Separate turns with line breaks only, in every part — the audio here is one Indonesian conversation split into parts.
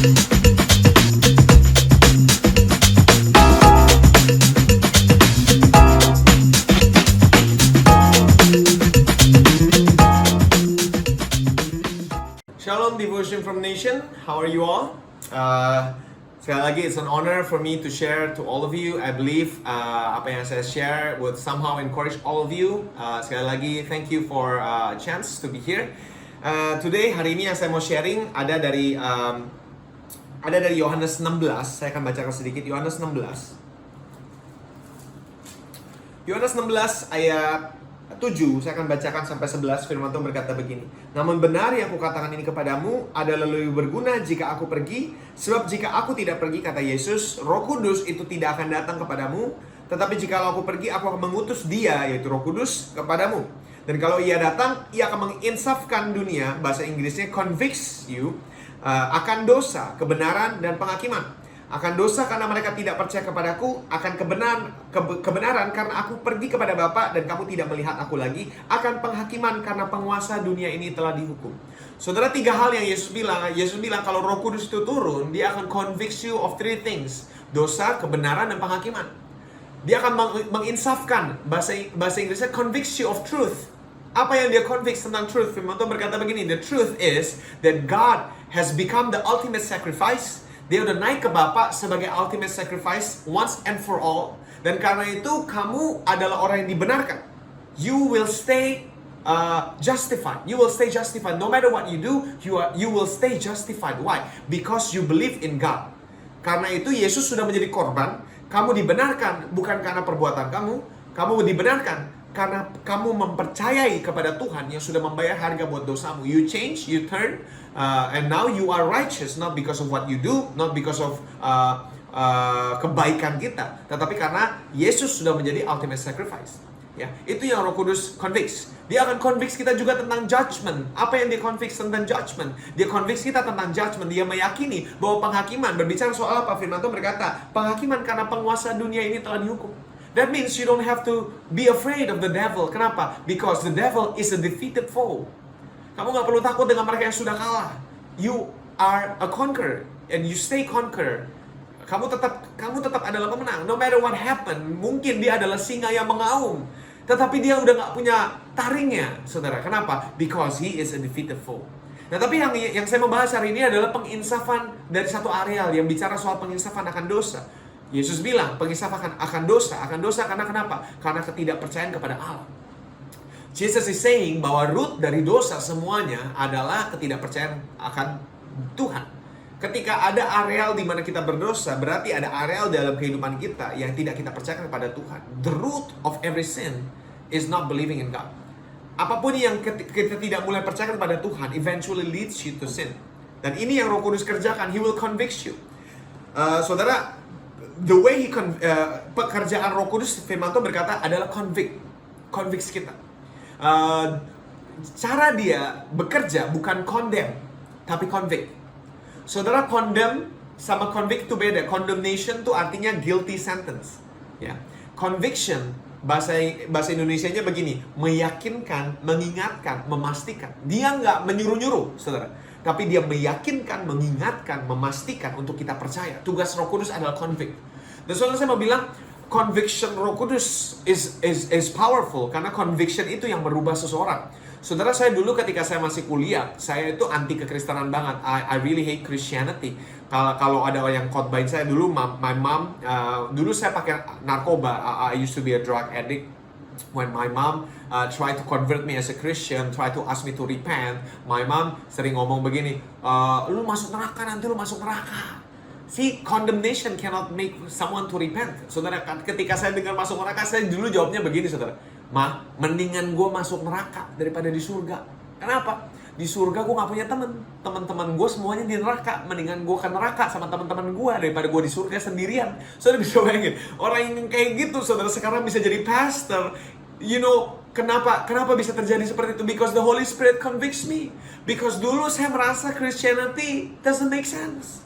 Shalom Devotion from Nation, how are you all? Sekali lagi, it's an honor for me to share to all of you. I believe apa yang saya share would somehow encourage all of you. Sekali lagi, thank you for a chance to be here. Today, hari ini yang saya mau sharing ada dari Yohanes 16. Saya akan bacakan sedikit Yohanes 16. Yohanes 16 ayat 7, saya akan bacakan sampai 11. Firman Tuhan berkata begini. Namun benar yang kukatakan ini kepadamu adalah lebih berguna jika aku pergi. Sebab jika aku tidak pergi, kata Yesus, Roh Kudus itu tidak akan datang kepadamu. Tetapi jika aku pergi, aku akan mengutus dia, yaitu Roh Kudus, kepadamu. Dan kalau ia datang, ia akan menginsafkan dunia, bahasa Inggrisnya convicts you, akan dosa, kebenaran, dan penghakiman. Akan dosa karena mereka tidak percaya kepadaku, akan kebenaran karena aku pergi kepada Bapa dan kamu tidak melihat aku lagi, akan penghakiman karena penguasa dunia ini telah dihukum. Saudara, 3 hal yang Yesus bilang. Yesus bilang kalau Roh Kudus itu turun, dia akan convict you of 3 things. Dosa, kebenaran, dan penghakiman. Dia akan menginsafkan, bahasa Inggrisnya convicts you of truth. Apa yang dia convict tentang truth? Firman Tuhan berkata begini, the truth is that God has become the ultimate sacrifice. Dia udah naik ke Bapa sebagai ultimate sacrifice once and for all. Dan karena itu kamu adalah orang yang dibenarkan. You will stay justified. You will stay justified. No matter what you do, you will stay justified. Why? Because you believe in God. Karena itu Yesus sudah menjadi korban. Kamu dibenarkan bukan karena perbuatan kamu. Kamu dibenarkan karena kamu mempercayai kepada Tuhan yang sudah membayar harga buat dosamu. You change, you turn, and now you are righteous, not because of what you do, not because of kebaikan kita, tetapi karena Yesus sudah menjadi ultimate sacrifice. Ya, itu yang Roh Kudus convicts. Dia akan convicts kita juga tentang judgment. Apa yang dia convicts tentang judgment? Dia convicts kita tentang judgment. Dia meyakini bahwa penghakiman, berbicara soal apa? Firman Tuhan berkata, penghakiman karena penguasa dunia ini telah dihukum. That means you don't have to be afraid of the devil. Kenapa? Because the devil is a defeated foe. Kamu gak perlu takut dengan mereka yang sudah kalah. You are a conqueror and you stay conqueror. Kamu tetap adalah pemenang. No matter what happen, mungkin dia adalah singa yang mengaum, tetapi dia udah gak punya taringnya, saudara. Kenapa? Because he is a defeated foe. Nah, tapi yang saya membahas hari ini adalah penginsafan dari satu areal yang bicara soal penginsafan akan dosa. Yesus bilang penginsafan akan dosa karena kenapa? Karena ketidakpercayaan kepada Allah. Jesus is saying bahwa root dari dosa semuanya adalah ketidakpercayaan akan Tuhan. Ketika ada areal di mana kita berdosa, berarti ada areal dalam kehidupan kita yang tidak kita percayakan kepada Tuhan. The root of every sin is not believing in God. Apapun yang kita tidak mulai percayakan kepada Tuhan, eventually leads you to sin. Dan ini yang Roh Kudus kerjakan, He will convict you. Saudara, the way pekerjaan Roh Kudus, firman Tuhan berkata adalah convicts kita. Cara dia bekerja bukan condemn, tapi convict. Saudara, condemn sama convict itu beda. Condemnation itu artinya guilty sentence. Ya, conviction bahasa Indonesianya begini, meyakinkan, mengingatkan, memastikan. Dia nggak menyuruh-nyuruh, saudara. Tapi dia meyakinkan, mengingatkan, memastikan untuk kita percaya. Tugas Roh Kudus adalah convict. Dan saudara, saya mau bilang, conviction Roh Kudus is powerful. Karena conviction itu yang merubah seseorang. Saudara, saya dulu ketika saya masih kuliah, saya itu anti kekristenan banget. I really hate Christianity. Kalau ada yang khotbahin saya dulu, my mom, dulu saya pakai narkoba. I used to be a drug addict. When my mom tried to convert me as a Christian, tried to ask me to repent, my mom sering ngomong begini, lu masuk neraka, nanti lu masuk neraka. See, condemnation cannot make someone to repent. Saudara, ketika saya dengar masuk neraka, saya dulu jawabnya begini, saudara. Ma, mendingan gue masuk neraka daripada di surga. Kenapa? Di surga gue gak punya teman-teman gue semuanya di neraka. Mendingan gue ke neraka sama teman-teman gue daripada gue di surga sendirian. Saudara bisa bayangin, orang yang kayak gitu, saudara, sekarang bisa jadi pastor. You know, kenapa bisa terjadi seperti itu? Because the Holy Spirit convicts me. Because dulu saya merasa Christianity doesn't make sense.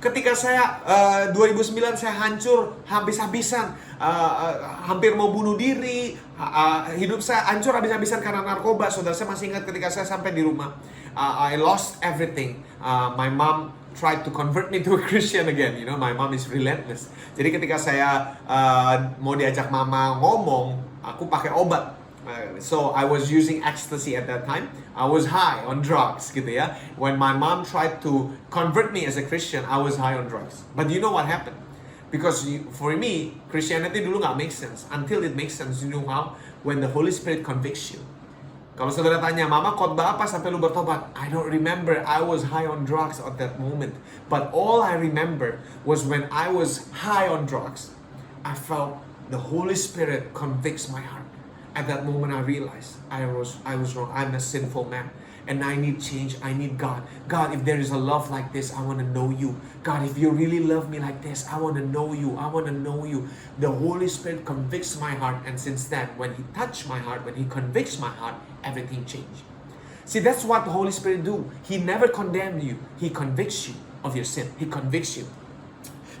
Ketika saya 2009 saya hancur habis-habisan, hampir mau bunuh diri, hidup saya hancur habis-habisan karena narkoba. Saudara, saya masih ingat ketika saya sampai di rumah, I lost everything. My mom tried to convert me to a Christian again. You know, my mom is relentless. Jadi ketika saya mau diajak mama ngomong, aku pakai obat. So I was using ecstasy at that time. I was high on drugs gitu ya. When my mom tried to convert me as a Christian, I was high on drugs. But you know what happened? Because for me, Christianity dulu nggak make sense. Until it makes sense, you know how? When the Holy Spirit convicts you. Kalau saudara tanya, Mama khotbah apa sampai lu bertobat? I don't remember. I was high on drugs at that moment. But all I remember was when I was high on drugs, I felt the Holy Spirit convicts my heart. At that moment, I realized I was wrong. I'm a sinful man, and I need change. I need God. God, if there is a love like this, I want to know you. God, if you really love me like this, I want to know you. I want to know you. The Holy Spirit convicts my heart, and since then, when He touched my heart, when He convicts my heart, everything changed. See, that's what the Holy Spirit do. He never condemns you. He convicts you of your sin. He convicts you.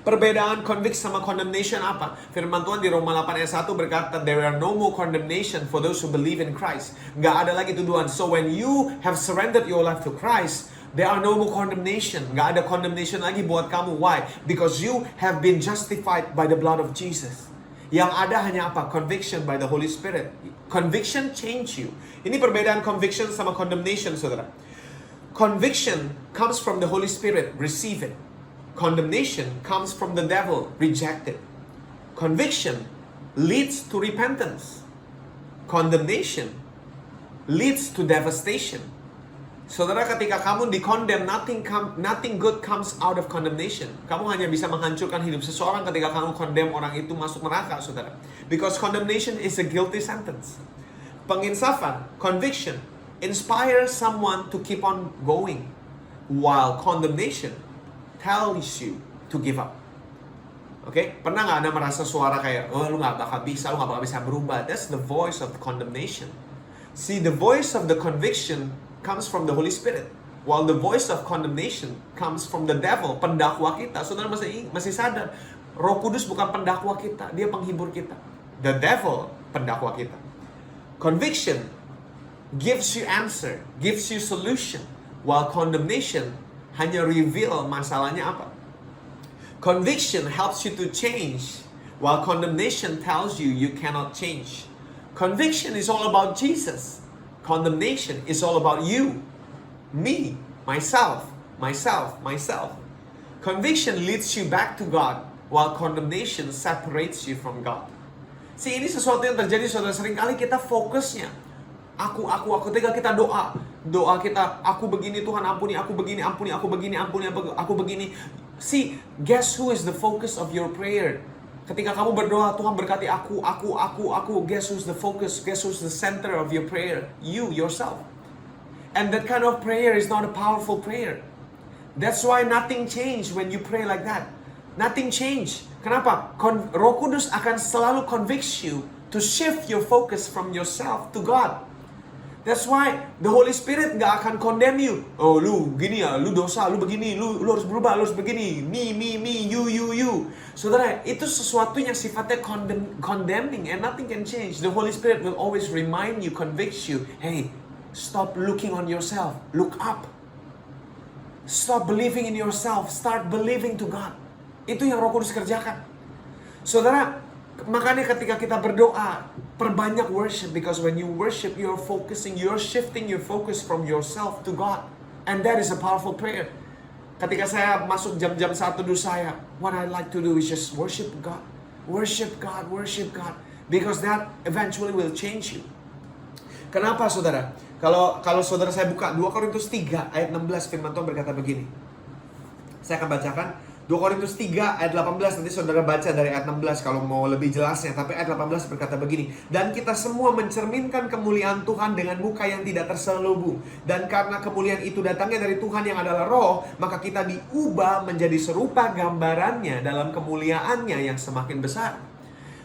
Perbedaan convict sama condemnation apa? Firman Tuhan di Roma 8 ayat 1 berkata, there are no more condemnation for those who believe in Christ. Nggak ada lagi tuduhan. So when you have surrendered your life to Christ, there are no more condemnation. Nggak ada condemnation lagi buat kamu. Why? Because you have been justified by the blood of Jesus. Yang ada hanya apa? Conviction by the Holy Spirit. Conviction change you. Ini perbedaan conviction sama condemnation, saudara. Conviction comes from the Holy Spirit. Receive it. Condemnation comes from the devil. Reject it. Conviction leads to repentance. Condemnation leads to devastation. Saudara, ketika kamu di-condemn, nothing good comes out of condemnation. Kamu hanya bisa menghancurkan hidup seseorang ketika kamu condemn orang itu masuk neraka, saudara. Because condemnation is a guilty sentence. Penginsafan, conviction, inspires someone to keep on going. While condemnation tells you to give up. Oke? Pernah nggak Anda merasa suara kayak, oh lu nggak bakal bisa berubah. That's the voice of condemnation. See, the voice of the conviction comes from the Holy Spirit. While the voice of condemnation comes from the devil, pendakwa kita. Saudara masih sadar, Roh Kudus bukan pendakwa kita, dia penghibur kita. The devil pendakwa kita. Conviction gives you answer, gives you solution, while condemnation hanya reveal masalahnya apa. Conviction helps you to change, while condemnation tells you you cannot change. Conviction is all about Jesus. Condemnation is all about you, me, myself. Conviction leads you back to God, while condemnation separates you from God. See, ini sesuatu yang terjadi, saudara. Seringkali kita fokusnya aku. Ketika kita doa kita, aku begini Tuhan, ampuni, aku begini, ampuni, aku begini, ampuni, aku begini. See, guess who is the focus of your prayer? Ketika kamu berdoa, Tuhan berkati aku, guess who's the focus? Guess who's the center of your prayer? You, yourself. And that kind of prayer is not a powerful prayer. That's why nothing changed when you pray like that. Nothing changed. Kenapa? Roh Kudus akan selalu convict you to shift your focus from yourself to God. That's why the Holy Spirit gak akan condemn you. Oh, lu gini ya, lu dosa, lu begini, lu harus berubah, lu harus begini. Me, you. Saudara, itu sesuatu yang sifatnya condemning and nothing can change. The Holy Spirit will always remind you, convict you. Hey, stop looking on yourself. Look up. Stop believing in yourself. Start believing to God. Itu yang Roh Kudus kerjakan. Saudara, makanya ketika kita berdoa, perbanyak worship, because when you worship, you're shifting your focus from yourself to God. And that is a powerful prayer. Ketika saya masuk jam-jam 1 teduh saya, what I like to do is just worship God. Worship God. Because that eventually will change you. Kenapa, saudara? Kalau saudara saya buka 2 Korintus 3 ayat 16, firman Tuhan berkata begini. Saya akan bacakan 2 Korintus 3 ayat 18, nanti saudara baca dari ayat 16 kalau mau lebih jelasnya. Tapi ayat 18 berkata begini, dan kita semua mencerminkan kemuliaan Tuhan dengan muka yang tidak terselubung. Dan karena kemuliaan itu datangnya dari Tuhan yang adalah Roh, maka kita diubah menjadi serupa gambarannya dalam kemuliaannya yang semakin besar.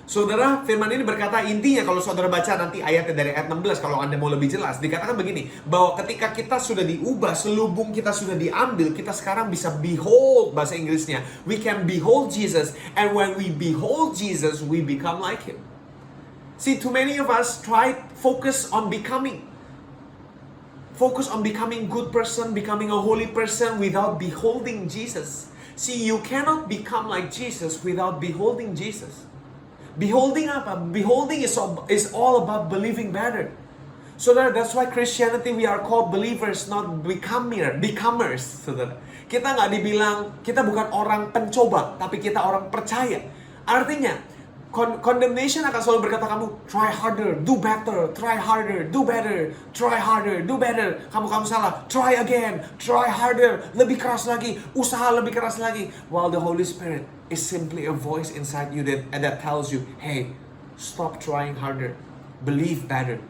Saudara, firman ini berkata, intinya kalau saudara baca nanti ayatnya dari ayat 16, kalau Anda mau lebih jelas, dikatakan begini, bahwa ketika kita sudah diubah, selubung kita sudah diambil, kita sekarang bisa behold, bahasa Inggrisnya, we can behold Jesus, and when we behold Jesus, we become like Him. See, too many of us focus on becoming. Focus on becoming good person, becoming a holy person without beholding Jesus. See, you cannot become like Jesus without beholding Jesus. Beholding apa? Beholding is all about believing better. Saudara, that's why Christianity, we are called believers, not becomers. Saudara, kita nggak dibilang, kita bukan orang pencoba, tapi kita orang percaya. Artinya, condemnation akan selalu berkata kamu try harder, do better, try harder, do better, try harder, do better. Kamu salah, try again, try harder, lebih keras lagi, usaha lebih keras lagi. While the Holy Spirit is simply a voice inside you that tells you, hey, stop trying harder, believe better.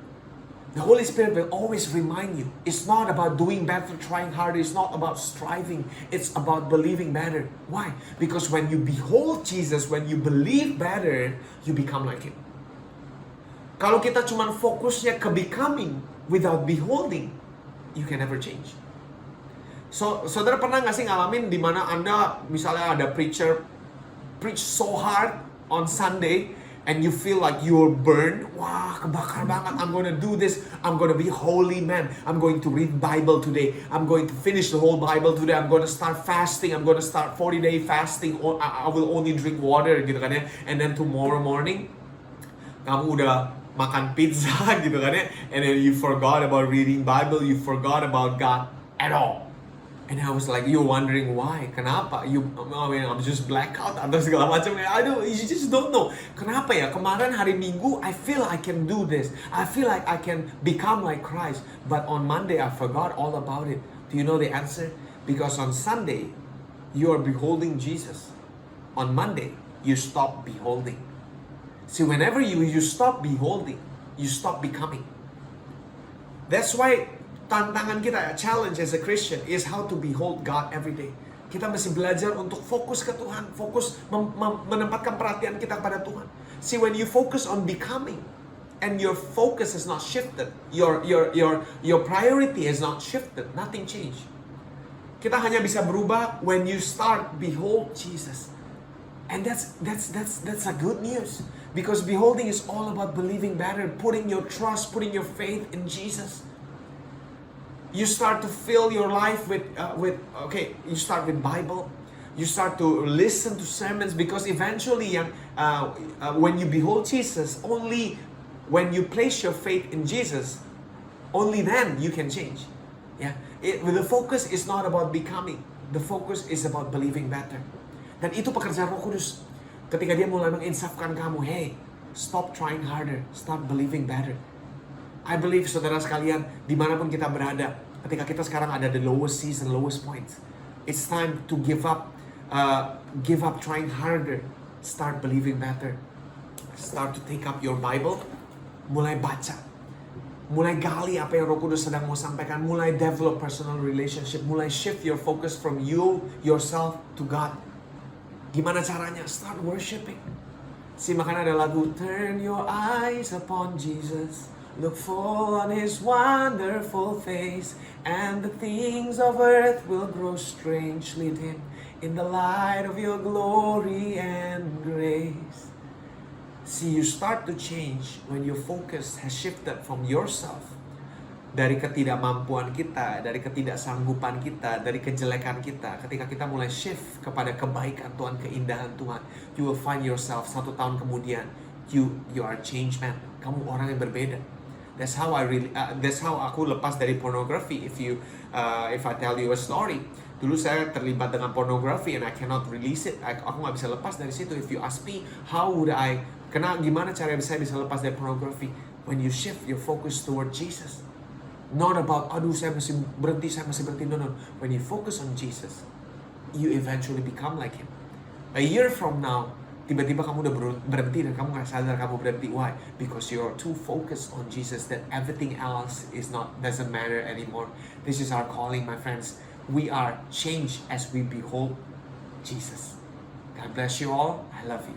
The Holy Spirit will always remind you, it's not about doing better, trying harder, it's not about striving, it's about believing better. Why? Because when you behold Jesus, when you believe better, you become like Him. Kalau kita cuma fokusnya ke becoming without beholding, you can never change. So, saudara pernah nggak sih ngalamin di mana Anda misalnya ada preacher preach so hard on Sunday, and you feel like you're burned. Wah, kebakar banget. I'm gonna do this. I'm gonna be holy man. I'm going to read Bible today. I'm going to finish the whole Bible today. I'm gonna start fasting. I'm gonna start 40-day fasting. I will only drink water gitu kan ya. And then tomorrow morning, kamu udah makan pizza gitu kan ya. And then you forgot about reading Bible. You forgot about God at all. And I was like, you're wondering why? Kenapa? I'm just blackout atau segala macam. You just don't know. Kenapa ya? Kemarin hari Minggu, I feel I can do this. I feel like I can become like Christ. But on Monday, I forgot all about it. Do you know the answer? Because on Sunday, you are beholding Jesus. On Monday, you stop beholding. See, whenever you stop beholding, you stop becoming. That's why tantangan kita, challenge as a Christian, is how to behold God every day. Kita mesti belajar untuk fokus ke Tuhan, fokus menempatkan perhatian kita pada Tuhan. See, when you focus on becoming, and your focus is not shifted, your priority is not shifted, nothing changed. Kita hanya bisa berubah when you start behold Jesus, and that's a good news, because beholding is all about believing better, putting your trust, putting your faith in Jesus. You start to fill your life with you start with Bible, you start to listen to sermons, because eventually when you behold Jesus, only when you place your faith in Jesus, only then you can change. The focus is not about becoming, the focus is about believing better. Dan itu pekerjaan Roh Kudus. Ketika Dia mulai menginsafkan kamu, hey, stop trying harder, start believing better. I believe, saudara sekalian, dimanapun kita berada, ketika kita sekarang ada the lowest season, lowest points, it's time to give up trying harder, start believing better. Start to take up your Bible, mulai baca, mulai gali apa yang Roh Kudus sedang mau sampaikan, mulai develop personal relationship, mulai shift your focus from yourself to God. Gimana caranya? Start worshiping. Makanya ada lagu, turn your eyes upon Jesus, look full on His wonderful face, and the things of earth will grow strangely dim in the light of your glory and grace. See, you start to change when your focus has shifted from yourself, dari ketidakmampuan kita, dari ketidaksanggupan kita, dari kejelekan kita. Ketika kita mulai shift kepada kebaikan Tuhan, keindahan Tuhan, you will find yourself 1 tahun kemudian, you are changed man. Kamu orang yang berbeda. That's how aku lepas dari pornografi. If I tell you a story, dulu saya terlibat dengan pornografi and I cannot release it. Aku nggak bisa lepas dari situ. If you ask me, gimana cara saya bisa lepas dari pornografi? When you shift your focus toward Jesus, not about saya mesti berhenti. No. When you focus on Jesus, you eventually become like Him. A year from now, tiba-tiba kamu udah berhenti dan kamu nggak sadar kamu berhenti. Why? Because you're too focused on Jesus that everything else doesn't matter anymore. This is our calling, my friends. We are changed as we behold Jesus. God bless you all. I love you.